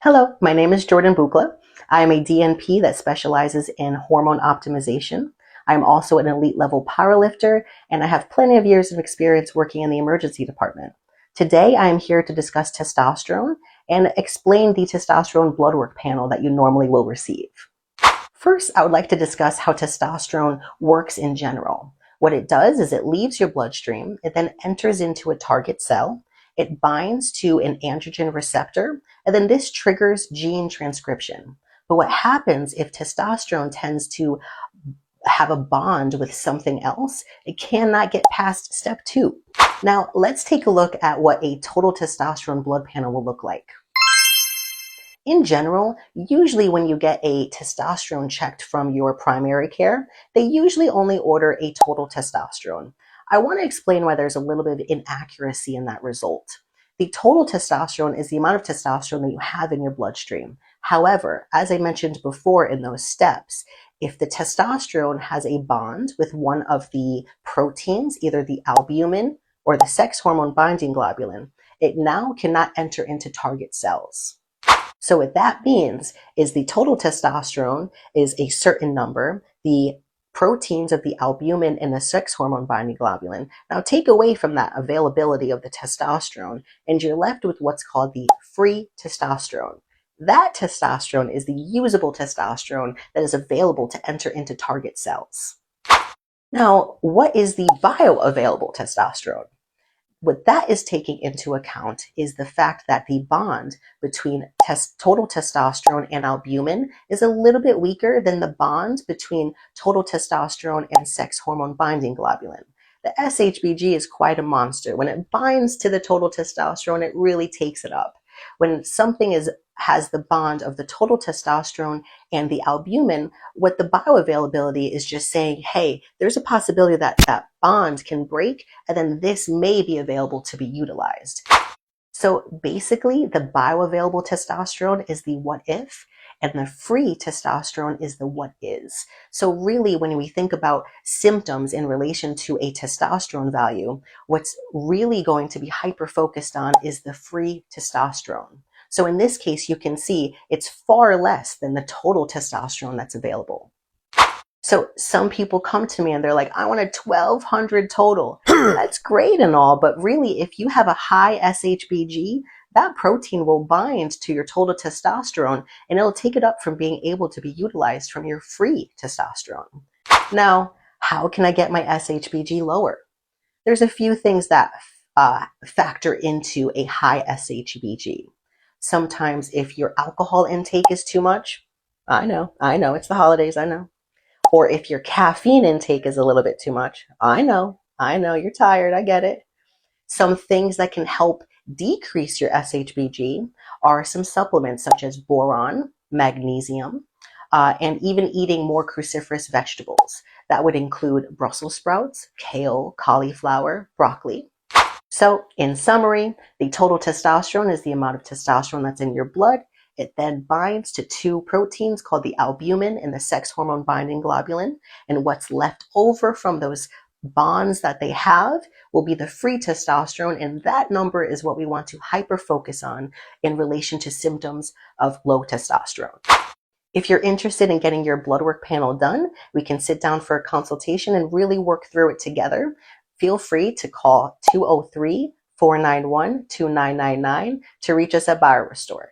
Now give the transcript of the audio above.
Hello, my name is Jordan Bukla. I am a DNP that specializes in hormone optimization. I'm also an elite level powerlifter, and I have plenty of years of experience working in the emergency department. Today, I am here to discuss testosterone and explain the testosterone blood work panel that you normally will receive. First, I would like to discuss how testosterone works in general. What it does is it leaves your bloodstream, it then enters into a target cell, it binds to an androgen receptor, and then this triggers gene transcription. But what happens if testosterone tends to have a bond with something else? It cannot get past step 2. Now, let's take a look at what a total testosterone blood panel will look like. In general, usually when you get a testosterone checked from your primary care, they usually only order a total testosterone. I want to explain why there's a little bit of inaccuracy in that result. The total testosterone is the amount of testosterone that you have in your bloodstream. However, as I mentioned before in those steps, if the testosterone has a bond with one of the proteins, either the albumin or the sex hormone binding globulin, it now cannot enter into target cells. So what that means is the total testosterone is a certain number. The proteins of the albumin and the sex hormone binding globulin now take away from that availability of the testosterone, and you're left with what's called the free testosterone. That testosterone is the usable testosterone that is available to enter into target cells. Now, what is the bioavailable testosterone? What that is taking into account is the fact that the bond between total testosterone and albumin is a little bit weaker than the bond between total testosterone and sex hormone binding globulin. The SHBG is quite a monster. When it binds to the total testosterone, it really takes it up. When something has the bond of the total testosterone and the albumin, what the bioavailability is just saying, hey, there's a possibility that that bond can break, and then this may be available to be utilized. So basically, the bioavailable testosterone is the what if, and the free testosterone is the what is. So really, when we think about symptoms in relation to a testosterone value, what's really going to be hyper focused on is the free testosterone. So in this case, you can see it's far less than the total testosterone that's available. So some people come to me and they're like, I want a 1200 total. That's great and all, but really if you have a high SHBG, that protein will bind to your total testosterone and it'll take it up from being able to be utilized from your free testosterone. Now, how can I get my SHBG lower? There's a few things that factor into a high SHBG. Sometimes if your alcohol intake is too much, I know, it's the holidays, I know. Or if your caffeine intake is a little bit too much, I know, you're tired, I get it. Some things that can help decrease your SHBG are some supplements such as boron, magnesium, and even eating more cruciferous vegetables. That would include Brussels sprouts, kale, cauliflower, broccoli. So in summary, the total testosterone is the amount of testosterone that's in your blood. It then binds to two proteins called the albumin and the sex hormone binding globulin. And what's left over from those bonds that they have will be the free testosterone. And that number is what we want to hyper focus on in relation to symptoms of low testosterone. If you're interested in getting your blood work panel done, we can sit down for a consultation and really work through it together. Feel free to call 203-491-2999 to reach us at BioRestore.